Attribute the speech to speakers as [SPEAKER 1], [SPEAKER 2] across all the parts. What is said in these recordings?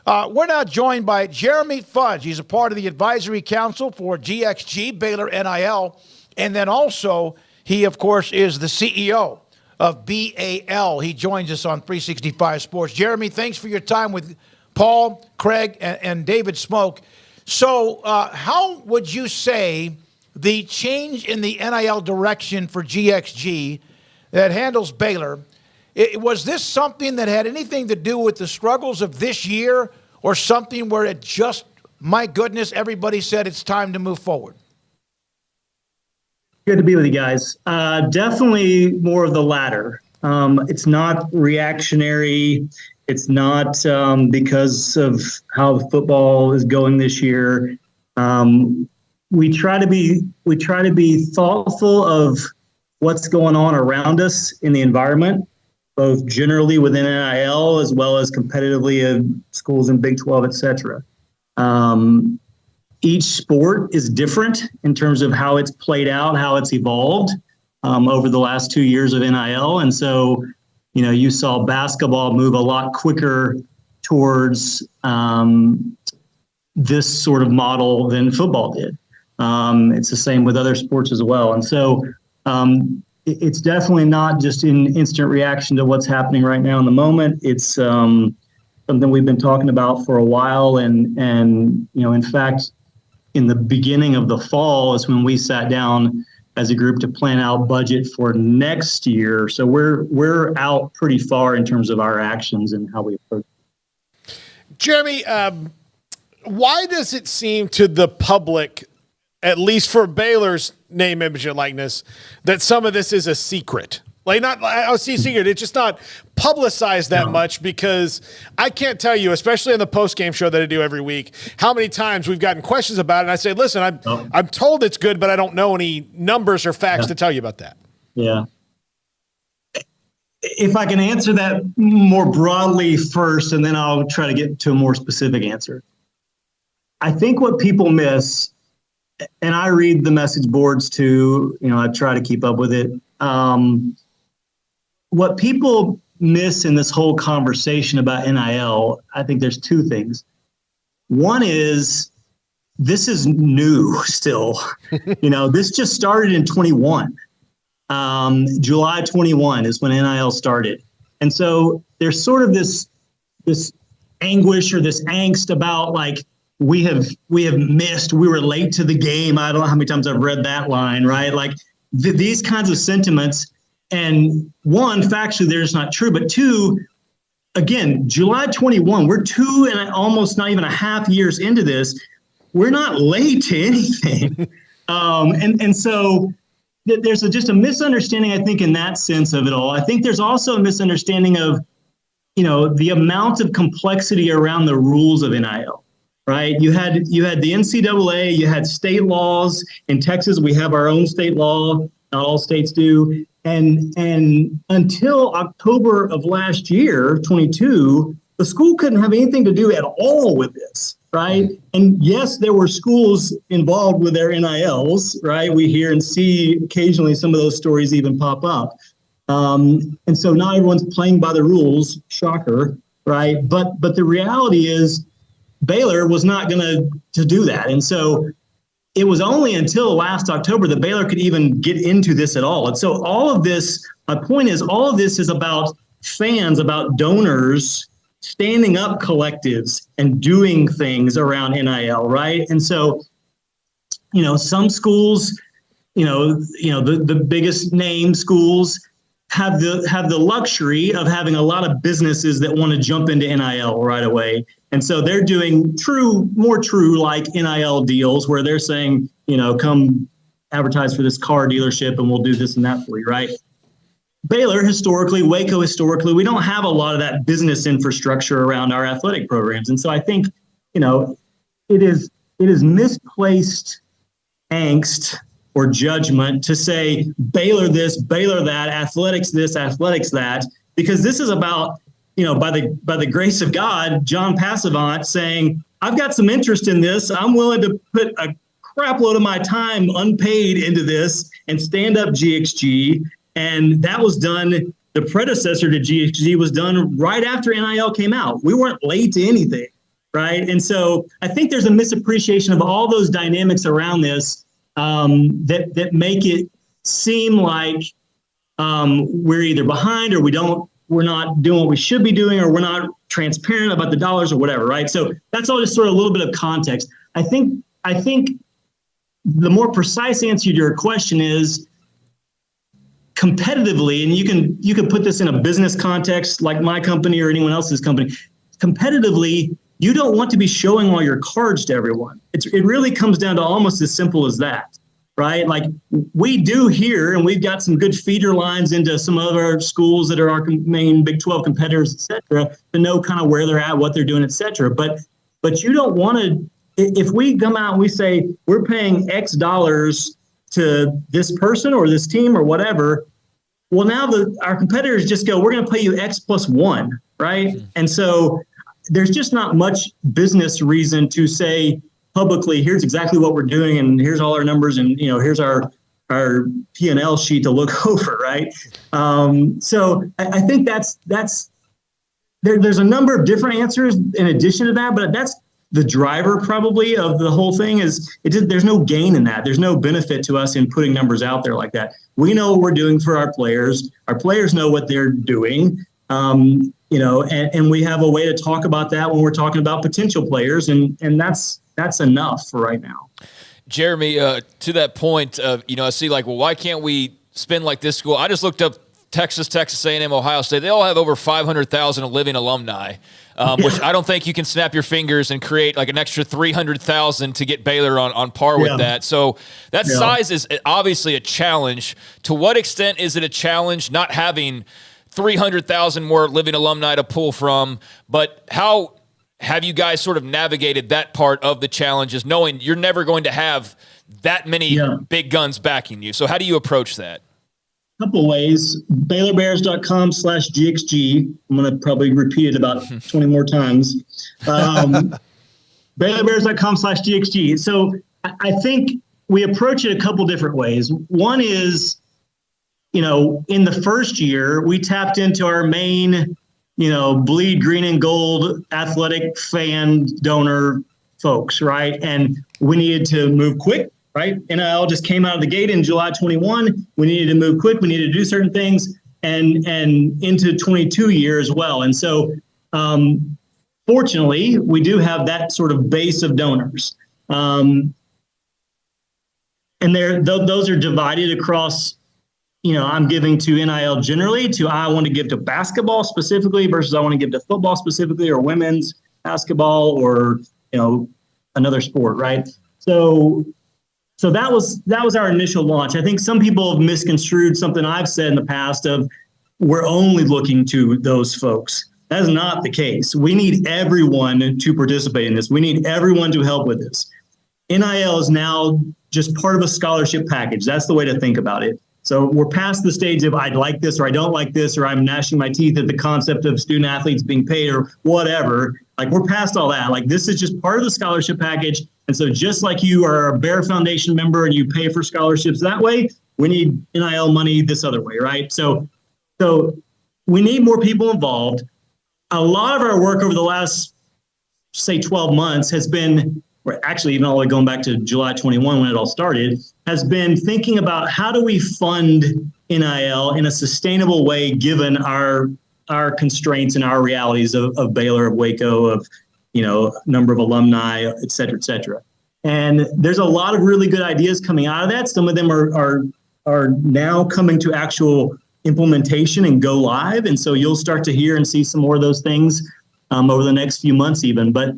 [SPEAKER 1] We're now joined by Jeremy Fudge. He's a part of the Advisory Council for GxG, Baylor NIL. And then also, he, of course, is the CEO of BAL. He joins us on 365 Sports. Jeremy, thanks for your time with Paul, Craig, and David Smoke. So how would you say the change in the NIL direction for GxG that handles Baylor, was this something that had anything to do with the struggles of this year, or something where it just, my goodness, everybody said it's time to move forward?
[SPEAKER 2] Good to be with you guys. Definitely more of the latter. It's not reactionary. It's not because of how the football is going this year. We try to be thoughtful of what's going on around us in the environment, both generally within NIL as well as competitively in schools in Big 12, et cetera. Each sport is different in terms of how it's played out, how it's evolved over the last 2 years of NIL. And so, you saw basketball move a lot quicker towards this sort of model than football did. It's the same with other sports as well. And so it's definitely not just an instant reaction to what's happening right now in the moment. It's something we've been talking about for a while. And in fact, in the beginning of the fall is when we sat down as a group to plan out budget for next year. So we're out pretty far in terms of our actions and how we approach it.
[SPEAKER 3] Jeremy, why does it seem to the public, at least for Baylor's name, image, and likeness, that some of this is a secret? Like, not, I see secret. It's just not publicized that much, because I can't tell you, especially in the post-game show that I do every week, how many times we've gotten questions about it. And I say, listen, I'm told it's good, but I don't know any numbers or facts to tell you about that.
[SPEAKER 2] Yeah. If I can answer that more broadly first, and then I'll try to get to a more specific answer. I think what people miss, and I read the message boards too, I try to keep up with it. What people miss in this whole conversation about NIL, I think there's two things. One is, this is new still. This just started in 21. July 21 is when NIL started. And so there's sort of this anguish or this angst about, like, we have missed, we were late to the game. I don't know how many times I've read that line, right? Like these kinds of sentiments. And one, factually, they're just not true. But two, again, July 21, we're 2 and almost not even a half years into this. We're not late to anything. And so there's just a misunderstanding, I think, in that sense of it all. I think there's also a misunderstanding of, the amount of complexity around the rules of NIL. Right. You had the NCAA, you had state laws. In Texas, we have our own state law. Not all states do. And until October of last year, 22, the school couldn't have anything to do at all with this. Right. And yes, there were schools involved with their NILs. Right. We hear and see occasionally some of those stories even pop up. And so now everyone's playing by the rules. Shocker. Right. But the reality is, Baylor was not going to do that. And so it was only until last October that Baylor could even get into this at all. And so all of this, my point is, all of this is about fans, about donors standing up collectives and doing things around NIL, right? And so, some schools, the biggest name schools have the luxury of having a lot of businesses that want to jump into NIL right away. And so they're doing more true like NIL deals where they're saying, come advertise for this car dealership and we'll do this and that for you, right? Baylor historically, Waco historically, we don't have a lot of that business infrastructure around our athletic programs. And so I think, it is misplaced angst or judgment to say Baylor this, Baylor that, athletics this, athletics that, because this is about, by the grace of God, John Passavant saying, I've got some interest in this. I'm willing to put a crap load of my time unpaid into this and stand up GxG. And that was done, the predecessor to GxG was done right after NIL came out. We weren't late to anything. right? And so I think there's a misappreciation of all those dynamics around this that make it seem like we're either behind or we're not doing what we should be doing, or we're not transparent about the dollars or whatever, right? So that's all just sort of a little bit of context. I think the more precise answer to your question is competitively, and you can put this in a business context like my company or anyone else's company. Competitively, you don't want to be showing all your cards to everyone. It really comes down to almost as simple as that, right? Like we do here, and we've got some good feeder lines into some other schools that are our main Big 12 competitors, et cetera, to know kind of where they're at, what they're doing, et cetera. But you don't want to, if we come out and we say we're paying X dollars to this person or this team or whatever, well, now our competitors just go, we're going to pay you X plus 1, right? Mm-hmm. And so there's just not much business reason to say publicly, here's exactly what we're doing, and here's all our numbers, and here's our P&L sheet to look over, right? So I think there's a number of different answers in addition to that, but that's the driver probably of the whole thing. There's no gain in that. There's no benefit to us in putting numbers out there like that. We know what we're doing for our players. Our players know what they're doing. And we have a way to talk about that when we're talking about potential players, and that's enough for right now.
[SPEAKER 4] Jeremy, to that point of, I see like, well, why can't we spend like this school? I just looked up Texas A&M, Ohio State. They all have over 500,000 living alumni, which I don't think you can snap your fingers and create like an extra 300,000 to get Baylor on par with that. So that size is obviously a challenge. To what extent is it a challenge not having 300,000 more living alumni to pull from? But how have you guys sort of navigated that part of the challenges, knowing you're never going to have that many big guns backing you? So how do you approach that?
[SPEAKER 2] Couple ways. BaylorBears.com/GxG. I'm going to probably repeat it about 20 more times. BaylorBears.com/GxG. So I think we approach it a couple different ways. One is, in the first year, we tapped into our main, bleed green and gold athletic fan donor folks, right? And we needed to move quick. Right? NIL just came out of the gate in July 21. We needed to move quick. We needed to do certain things, and into 22 year as well. And so, fortunately, we do have that sort of base of donors. And those are divided across, I'm giving to NIL generally, to I want to give to basketball specifically versus I want to give to football specifically, or women's basketball, or, another sport, right? So that was our initial launch. I think some people have misconstrued something I've said in the past of we're only looking to those folks. That is not the case. We need everyone to participate in this. We need everyone to help with this. NIL is now just part of a scholarship package. That's the way to think about it. So we're past the stage of I'd like this or I don't like this, or I'm gnashing my teeth at the concept of student athletes being paid or whatever. Like, we're past all that. Like, this is just part of the scholarship package. And so just like you are a Bear Foundation member and you pay for scholarships that way, we need NIL money this other way, right? So we need more people involved. A lot of our work over the last, say, 12 months has been, or actually even all the way going back to July 21 when it all started, has been thinking about how do we fund NIL in a sustainable way given our constraints and our realities of Baylor, of Waco, of number of alumni, et cetera, et cetera. And there's a lot of really good ideas coming out of that. Some of them are now coming to actual implementation and go live. And so you'll start to hear and see some more of those things over the next few months even. But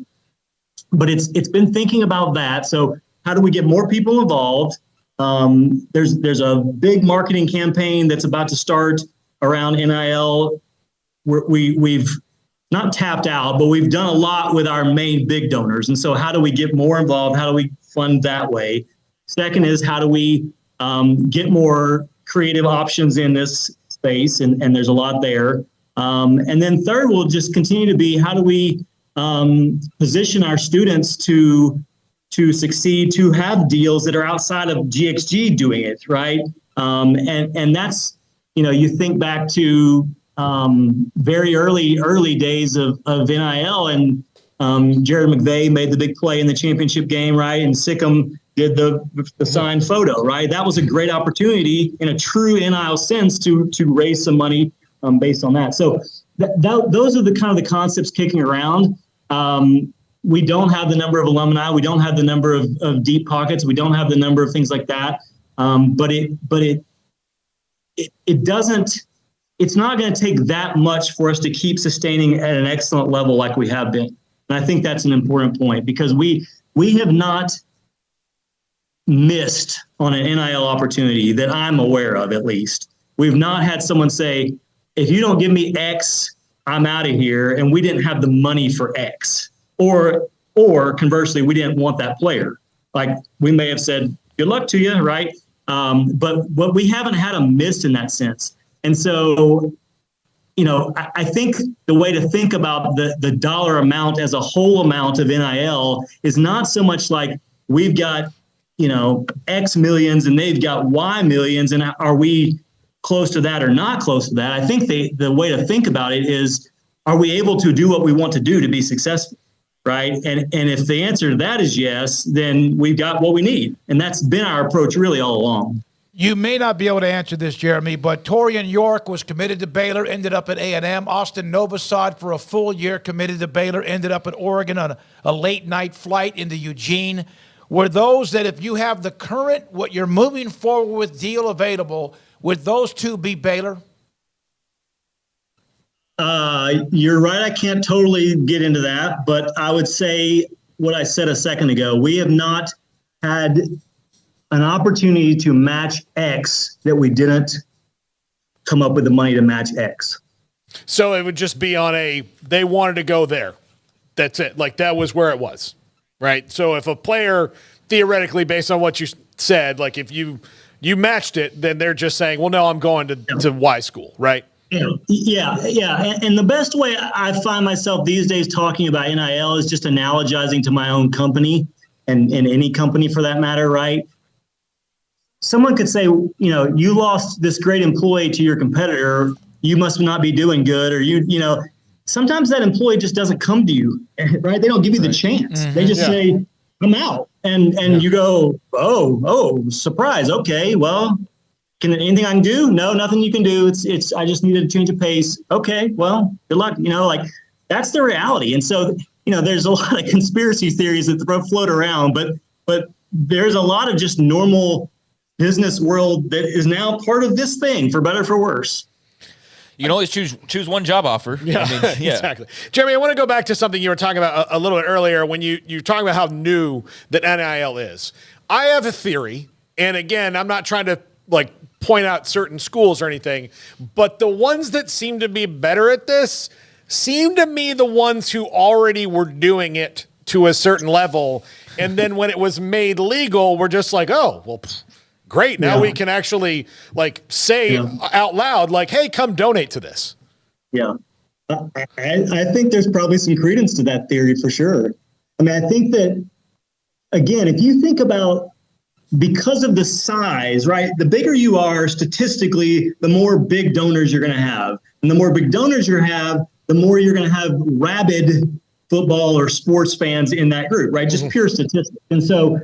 [SPEAKER 2] it's been thinking about that. So how do we get more people involved? There's a big marketing campaign that's about to start around NIL. We've not tapped out, but we've done a lot with our main big donors. And so how do we get more involved? How do we fund that way? Second is, how do we get more creative options in this space? And there's a lot there. And then third will just continue to be, how do we position our students to succeed, to have deals that are outside of GxG doing it, right? And that's, you think back to very early days of NIL, and Jared McVay made the big play in the championship game, right? And Sic'Em did the signed photo, right? That was a great opportunity in a true NIL sense to raise some money based on that. So those are the kind of the concepts kicking around. We don't have the number of alumni. We don't have the number of deep pockets. We don't have the number of things like that. But it doesn't. It's not going to take that much for us to keep sustaining at an excellent level like we have been. And I think that's an important point, because we have not missed on an NIL opportunity that I'm aware of, at least. We've not had someone say, if you don't give me X, I'm out of here, and we didn't have the money for X. Or conversely, we didn't want that player. Like, we may have said, good luck to you, right? But we haven't had a miss in that sense. And so, I think the way to think about the dollar amount as a whole amount of NIL is not so much like we've got, X millions and they've got Y millions, and are we close to that or not close to that? I think the way to think about it is, are we able to do what we want to do to be successful, right? And if the answer to that is yes, then we've got what we need. And that's been our approach really all along.
[SPEAKER 1] You may not be able to answer this, Jeremy, but Torian York was committed to Baylor, ended up at A&M. Austin Novosad for a full year committed to Baylor, ended up at Oregon on a late-night flight into Eugene. Were those that, if you have the current, what you're moving forward with deal available, would those two be Baylor?
[SPEAKER 2] You're right. I can't totally get into that, but I would say what I said a second ago. We have not had an opportunity to match X that we didn't come up with the money to match X.
[SPEAKER 3] So it would just be on they wanted to go there. That's it. Like, that was where it was, right? So if a player, theoretically, based on what you said, like if you matched it, then they're just saying, well, no, I'm going to Y school, right?
[SPEAKER 2] Yeah. And the best way I find myself these days talking about NIL is just analogizing to my own company and any company for that matter, right? Someone could say, you lost this great employee to your competitor, you must not be doing good, or sometimes that employee just doesn't come to you, right? They don't give you the chance. Mm-hmm. They just say, I'm out. And you go, oh, surprise. Okay, well, anything I can do? No, nothing you can do. It's I just needed a change of pace. Okay, well, good luck. That's the reality. And so, there's a lot of conspiracy theories that float around, but there's a lot of just normal business world that is now part of this thing, for better or for worse.
[SPEAKER 4] You can always choose one job offer.
[SPEAKER 3] Yeah, exactly. Jeremy, I want to go back to something you were talking about a little bit earlier when you're talking about how new that NIL is. I have a theory, and again, I'm not trying to point out certain schools or anything, but the ones that seem to be better at this seem to me the ones who already were doing it to a certain level, and then when it was made legal, we're just like, oh, well, great. Now we can actually say out loud, hey, come donate to this.
[SPEAKER 2] Yeah. I think there's probably some credence to that theory for sure. I mean, I think that, again, if you think about, because of the size, right, the bigger you are statistically, the more big donors you're going to have. And the more big donors you have, the more you're going to have rabid football or sports fans in that group, right? Just pure statistics. And so,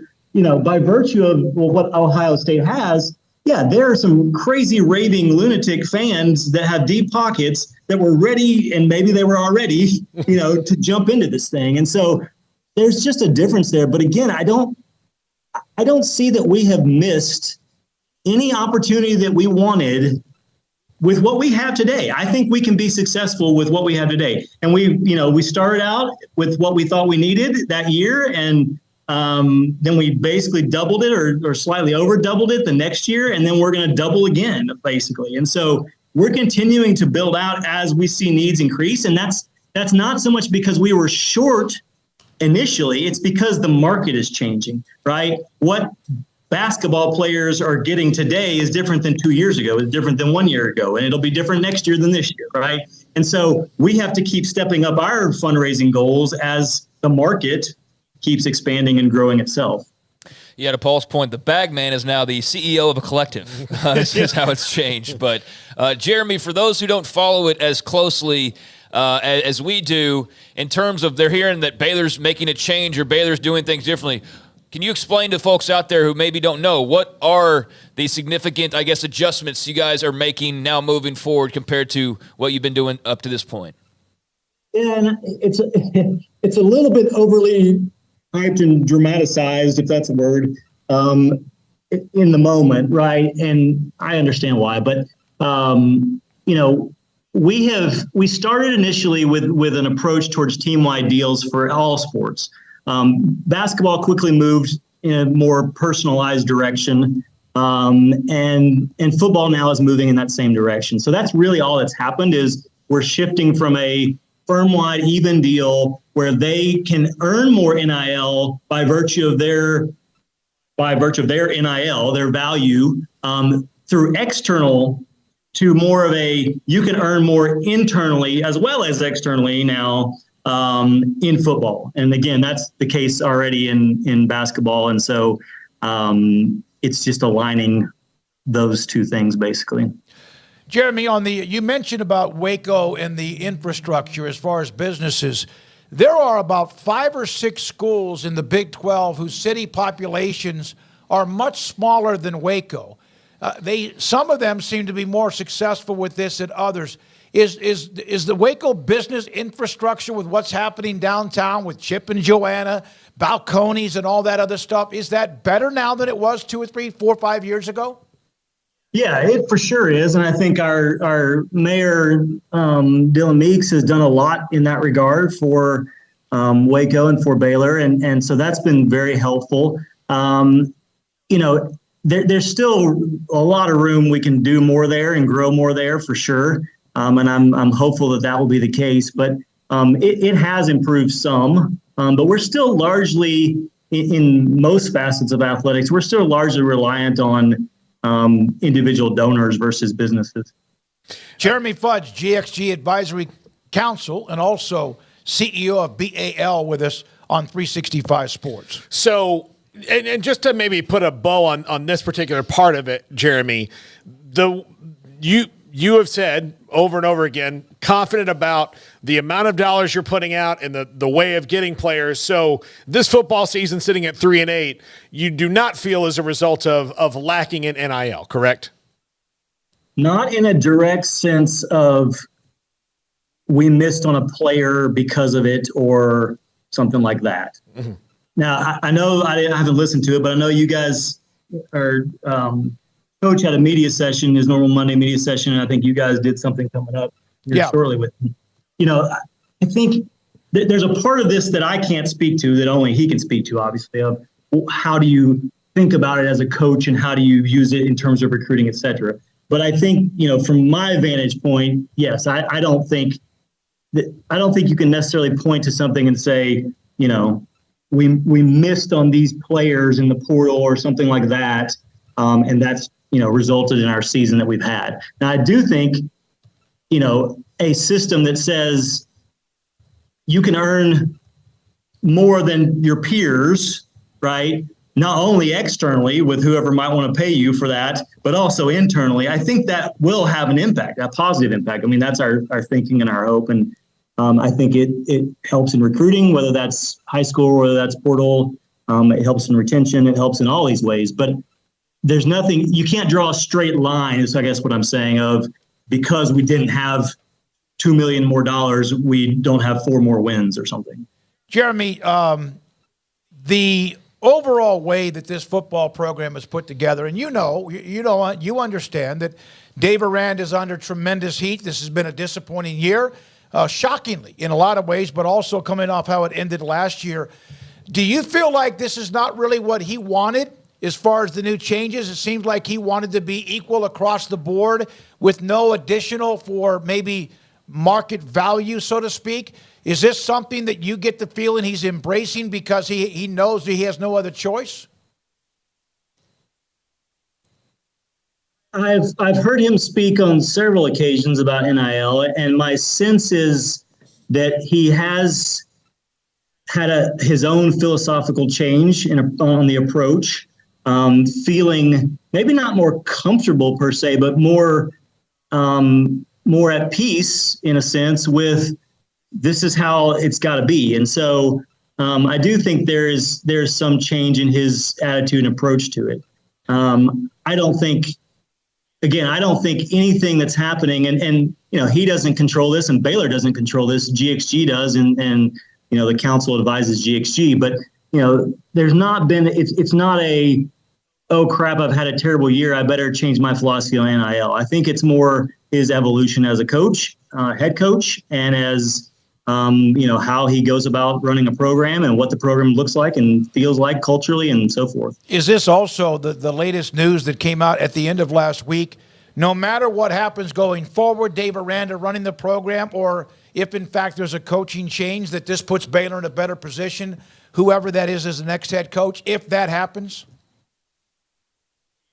[SPEAKER 2] by virtue of what Ohio State has, there are some crazy raving lunatic fans that have deep pockets that were ready, and maybe they were already, to jump into this thing. And so there's just a difference there. But again, I don't see that we have missed any opportunity that we wanted with what we have today. I think we can be successful with what we have today. And we started out with what we thought we needed that year, and then we basically doubled it or slightly over doubled it the next year. And then we're going to double again, basically. And so we're continuing to build out as we see needs increase. And that's not so much because we were short initially. It's because the market is changing, right? What basketball players are getting today is different than 2 years ago. It's different than 1 year ago. And it'll be different next year than this year, right? And so we have to keep stepping up our fundraising goals as the market keeps expanding and growing itself.
[SPEAKER 4] Yeah, to Paul's point, the bag man is now the CEO of a collective. This is how it's changed. But Jeremy, for those who don't follow it as closely, as we do in terms of they're hearing that Baylor's making a change or Baylor's doing things differently. Can you explain to folks out there who maybe don't know what are the significant, I guess, adjustments you guys are making now moving forward compared to what you've been doing up to this point?
[SPEAKER 2] Yeah, and it's a little bit overly hyped and dramatized, if that's a word, in the moment, right? And I understand why, but we started initially with an approach towards team-wide deals for all sports. Basketball quickly moved in a more personalized direction, and football now is moving in that same direction. So that's really all that's happened is we're shifting from a firm-wide even deal where they can earn more NIL by virtue of their NIL, their value, through external to more of a you can earn more internally as well as externally now in football. And again, that's the case already in basketball. And so it's just aligning those two things basically.
[SPEAKER 1] Jeremy, you mentioned about Waco and the infrastructure as far as businesses. There are about 5 or 6 schools in the Big 12 whose city populations are much smaller than Waco. Some of them seem to be more successful with this than others. Is the Waco business infrastructure with what's happening downtown with Chip and Joanna, balconies and all that other stuff, is that better now than it was 2 or 3, 4, 5 years ago?
[SPEAKER 2] Yeah, it for sure is. And I think our mayor, Dylan Meeks, has done a lot in that regard for Waco and for Baylor. And so that's been very helpful. There's still a lot of room we can do more there and grow more there for sure. And I'm hopeful that will be the case. But it has improved some. But we're still largely, in most facets of athletics, we're still largely reliant on individual donors versus businesses.
[SPEAKER 1] Jeremy Fudge, GxG Advisory Council, and also CEO of BAL with us on 365 Sports.
[SPEAKER 3] So, and just to maybe put a bow on this particular part of it, Jeremy, you have said over and over again, confident about the amount of dollars you're putting out and the way of getting players. So this football season sitting at 3-8, you do not feel as a result of lacking in NIL, correct?
[SPEAKER 2] Not in a direct sense of we missed on a player because of it or something like that. Mm-hmm. Now, I know I haven't listened to it, but I know you guys are Coach had a media session, his normal Monday media session, and I think you guys did something coming up shortly with him. I think there's a part of this that I can't speak to that only he can speak to, obviously, of how do you think about it as a coach and how do you use it in terms of recruiting, et cetera. But I think, from my vantage point, yes, I don't think you can necessarily point to something and say, we missed on these players in the portal or something like that. And that's, resulted in our season that we've had. Now, I do think, a system that says you can earn more than your peers, right? Not only externally with whoever might want to pay you for that, but also internally. I think that will have an impact, a positive impact. I mean, that's our thinking and our hope. And I think it helps in recruiting, whether that's high school, whether that's portal. It helps in retention. It helps in all these ways. But there's nothing, you can't draw a straight line, is I guess what I'm saying, of because we didn't have $2 million more dollars, we don't have 4 more wins or something.
[SPEAKER 1] Jeremy, the overall way that this football program is put together, and you understand that Dave Arand is under tremendous heat. This has been a disappointing year, shockingly in a lot of ways, but also coming off how it ended last year. Do you feel like this is not really what he wanted as far as the new changes? It seems like he wanted to be equal across the board with no additional for maybe market value, so to speak. Is this something that you get the feeling he's embracing because he knows that he has no other choice?
[SPEAKER 2] I've heard him speak on several occasions about NIL, and my sense is that he has had his own philosophical change on the approach, feeling maybe not more comfortable per se, but more at peace in a sense with this is how it's got to be. And so I do think there's some change in his attitude and approach to it. I don't think anything that's happening, and he doesn't control this, and Baylor doesn't control this. GxG does, and the council advises GxG. But there's not been. It's not a, oh crap, I've had a terrible year, I better change my philosophy on NIL. I think it's more his evolution as a coach, head coach, and as how he goes about running a program and what the program looks like and feels like culturally and so forth.
[SPEAKER 1] Is this also the latest news that came out at the end of last week? No matter what happens going forward, Dave Aranda running the program, or if in fact there's a coaching change, that this puts Baylor in a better position, whoever that is as the next head coach, if that happens?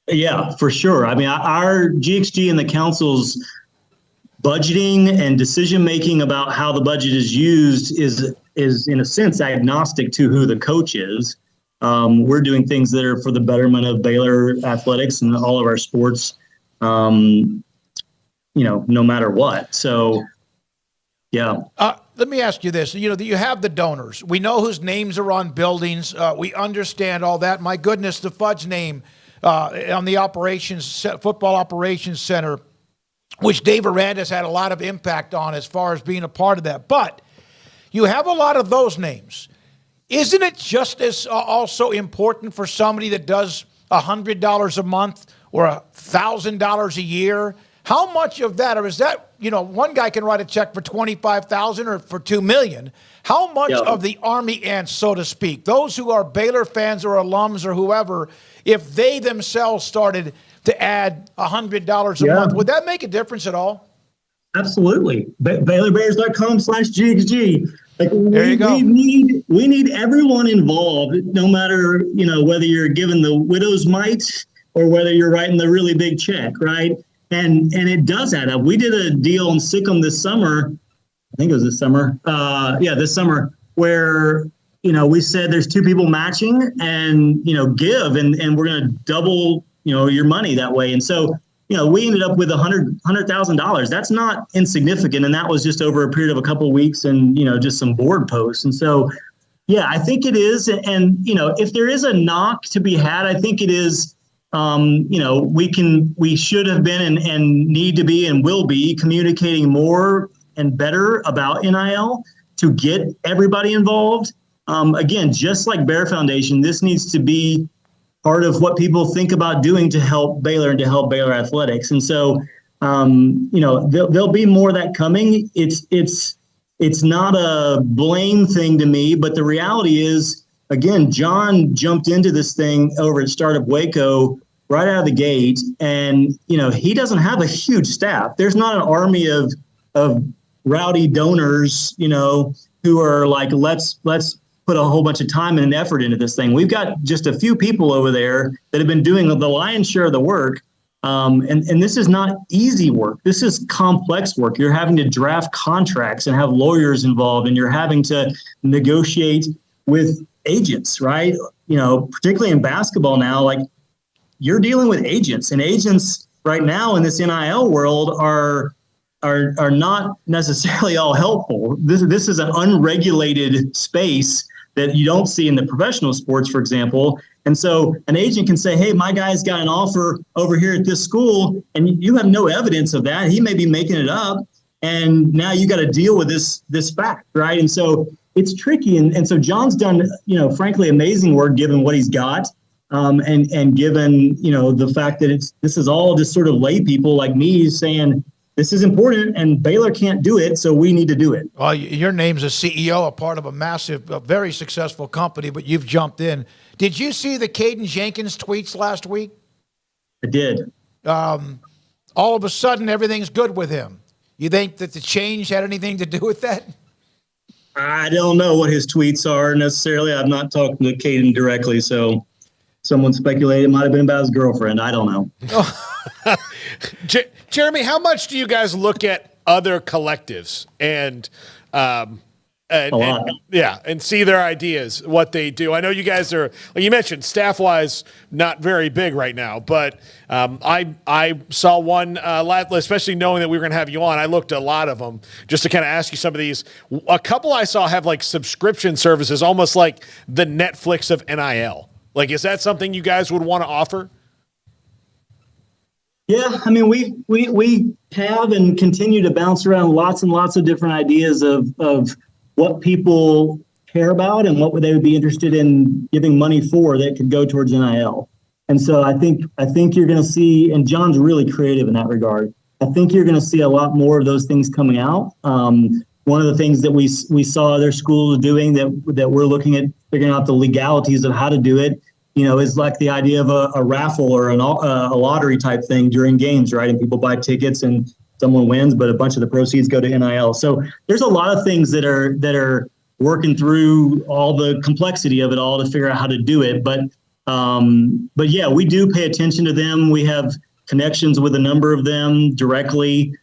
[SPEAKER 2] Yeah, for sure. I mean, our GxG and the council's budgeting and decision-making about how the budget is used is in a sense agnostic to who the coach is. We're doing things that are for the betterment of Baylor athletics and all of our sports, no matter what. So, yeah.
[SPEAKER 1] Let me ask you this. You have the donors. We know whose names are on buildings. We understand all that. My goodness, the Fudge name on the football operations center, which Dave Aranda's had a lot of impact on as far as being a part of that. But you have a lot of those names. Isn't it just as also important for somebody that does $100 a month or $1,000 a year? How much of that, or is that, one guy can write a check for $25,000 or for $2 million. How much of the army ants, so to speak, those who are Baylor fans or alums or whoever, if they themselves started to add $100 a month, would that make a difference at all?
[SPEAKER 2] Absolutely. BaylorBears.com/GxG.
[SPEAKER 1] There you go.
[SPEAKER 2] We need everyone involved, no matter, whether you're given the widow's mite or whether you're writing the really big check, right? And it does add up. We did a deal in Sic'Em this summer. I think it was this summer. This summer, where we said there's two people matching and give, and we're going to double your money that way. And so we ended up with $100,000. That's not insignificant, and that was just over a period of a couple of weeks and just some board posts. And so I think it is. And if there is a knock to be had, I think it is. We should have been and need to be and will be communicating more and better about NIL to get everybody involved. Again, just like Bear Foundation, this needs to be part of what people think about doing to help Baylor and to help Baylor athletics. And so, there'll be more of that coming. It's not a blame thing to me, but the reality is, again, John jumped into this thing over at Startup Waco right out of the gate, and he doesn't have a huge staff. There's not an army of rowdy donors, who are like, let's put a whole bunch of time and effort into this thing. We've got just a few people over there that have been doing the lion's share of the work. And this is not easy work. This is complex work. You're having to draft contracts and have lawyers involved, and you're having to negotiate with agents, right? Particularly in basketball now, like, you're dealing with agents, and agents right now in this NIL world are not necessarily all helpful. This is an unregulated space that you don't see in the professional sports, for example. And so an agent can say, hey, my guy's got an offer over here at this school, and you have no evidence of that. He may be making it up, and now you got to deal with this fact, right? And so it's tricky. And so John's done, frankly, amazing work given what he's got. And given, the fact that this is all just sort of lay people like me saying this is important and Baylor can't do it, so we need to do it.
[SPEAKER 1] Well, your name's a CEO, a part of a massive, very successful company, but you've jumped in. Did you see the Caden Jenkins tweets last week?
[SPEAKER 2] I did.
[SPEAKER 1] All of a sudden, everything's good with him. You think that the change had anything to do with that?
[SPEAKER 2] I don't know what his tweets are necessarily. I'm not talking to Caden directly, so someone speculated it might have been about his girlfriend. I don't know.
[SPEAKER 3] Jeremy, how much do you guys look at other collectives and
[SPEAKER 2] A lot.
[SPEAKER 3] And see their ideas, what they do. I know you guys are, like you mentioned, staff-wise, not very big right now, but I saw one, especially knowing that we were going to have you on, I looked at a lot of them just to kind of ask you some of these. A couple I saw have like subscription services, almost like the Netflix of NIL. Like, is that something you guys would want to offer?
[SPEAKER 2] Yeah, I mean, we have and continue to bounce around lots and lots of different ideas of what people care about and what they would be interested in giving money for that could go towards NIL. And so I think you're going to see, and John's really creative in that regard. I think you're going to see a lot more of those things coming out. One of the things that we saw other schools doing that we're looking at figuring out the legalities of how to do it, is like the idea of a raffle or a lottery type thing during games, right? And people buy tickets and someone wins, but a bunch of the proceeds go to NIL. So there's a lot of things that are working through all the complexity of it all to figure out how to do it. But yeah, we do pay attention to them. We have connections with a number of them directly.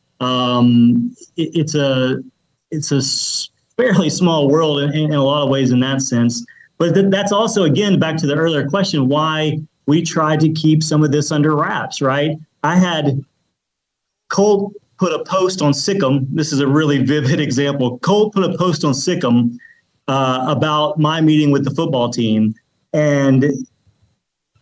[SPEAKER 2] It's a fairly small world in a lot of ways in that sense. But that's also, again, back to the earlier question, why we try to keep some of this under wraps, right? I had Colt put a post on Sic'Em. This is a really vivid example. Colt put a post on Sic'Em about my meeting with the football team. And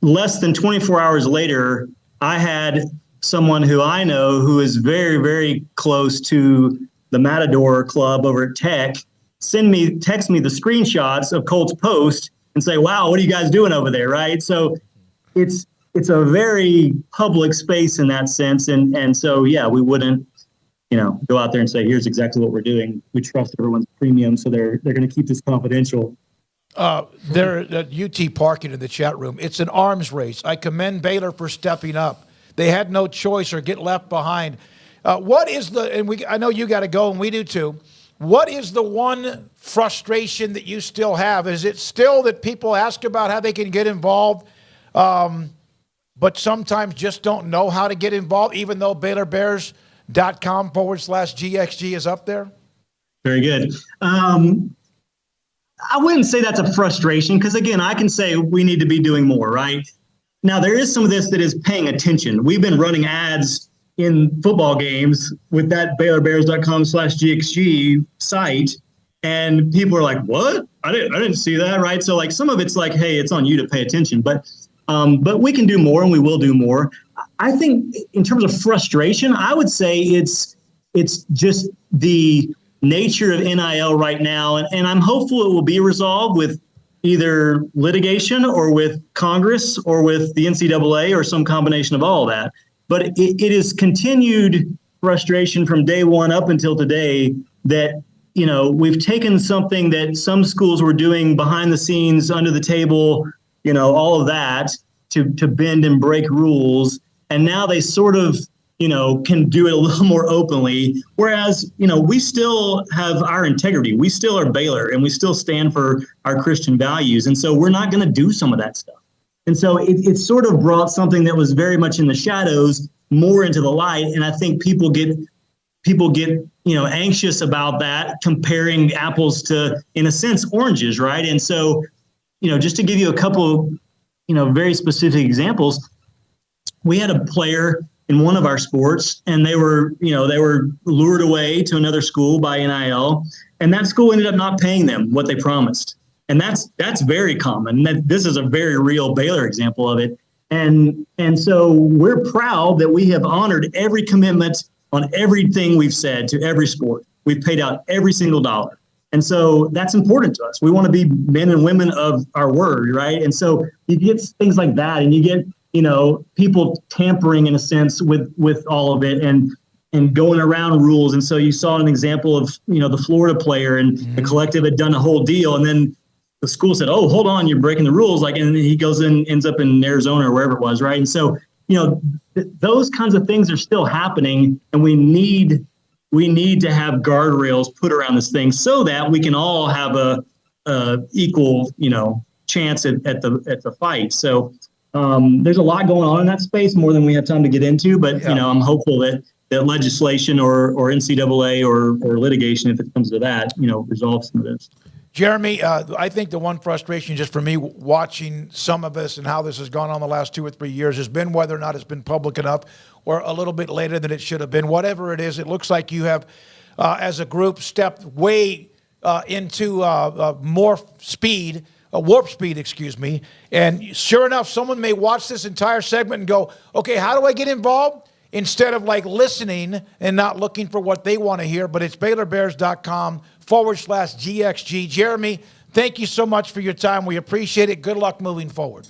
[SPEAKER 2] less than 24 hours later, I had someone who I know who is very, very close to the Matador Club over at Tech text me the screenshots of Colt's post and say, wow, what are you guys doing over there, right? So it's a very public space in that sense. And so, yeah, we wouldn't, go out there and say, here's exactly what we're doing. We trust everyone's premium, so they're going to keep this confidential.
[SPEAKER 1] They're at UT Parking in the chat room. It's an arms race. I commend Baylor for stepping up. They had no choice or get left behind. What is I know you got to go and we do too. What is the one frustration that you still have? Is it still that people ask about how they can get involved, but sometimes just don't know how to get involved, even though BaylorBears.com/GxG is up there?
[SPEAKER 2] Very good. I wouldn't say that's a frustration because, again, I can say we need to be doing more, right? Now, there is some of this that is paying attention. We've been running ads in football games with that BaylorBears.com/GxG site, and people are like, what? I didn't see that, right? So like some of it's like, hey, it's on you to pay attention, but we can do more and we will do more. I think in terms of frustration, I would say it's just the nature of NIL right now, and I'm hopeful it will be resolved with either litigation or with Congress or with the NCAA or some combination of all of that. But it is continued frustration from day one up until today that, we've taken something that some schools were doing behind the scenes, under the table, all of that to bend and break rules. And now they sort of, can do it a little more openly. Whereas, we still have our integrity. We still are Baylor and we still stand for our Christian values. And so we're not going to do some of that stuff. And so it sort of brought something that was very much in the shadows more into the light. And I think people get anxious about that, comparing apples to, in a sense, oranges, right? And so, just to give you a couple, very specific examples, we had a player in one of our sports and they were lured away to another school by NIL, and that school ended up not paying them what they promised. And that's very common. This is a very real Baylor example of it. And so we're proud that we have honored every commitment on everything we've said to every sport. We've paid out every single dollar. And so that's important to us. We want to be men and women of our word, right? And so you get things like that, and you get, people tampering in a sense with all of it and going around rules. And so you saw an example of, the Florida player and the collective had done a whole deal. And then the school said, oh, hold on, you're breaking the rules. And then he goes and ends up in Arizona or wherever it was. Right. And so, those kinds of things are still happening, and we need to have guardrails put around this thing so that we can all have a equal, chance at the fight. So there's a lot going on in that space, more than we have time to get into, but I'm hopeful that that legislation or NCAA or litigation, if it comes to that, resolves some of this.
[SPEAKER 1] Jeremy, I think the one frustration just for me watching some of this and how this has gone on the last 2 or 3 years has been whether or not it's been public enough or a little bit later than it should have been. Whatever it is, it looks like you have, as a group, stepped way into warp speed, excuse me. And sure enough, someone may watch this entire segment and go, okay, how do I get involved? Instead of like listening and not looking for what they want to hear. But it's BaylorBears.com/GxG. Jeremy, thank you so much for your time. We appreciate it. Good luck moving forward.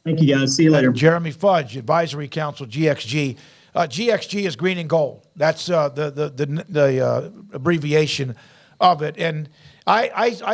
[SPEAKER 2] Thank you, guys. See you later.
[SPEAKER 1] Jeremy Fudge, Advisory Council, GxG. GxG is green and gold. That's the abbreviation of it. And I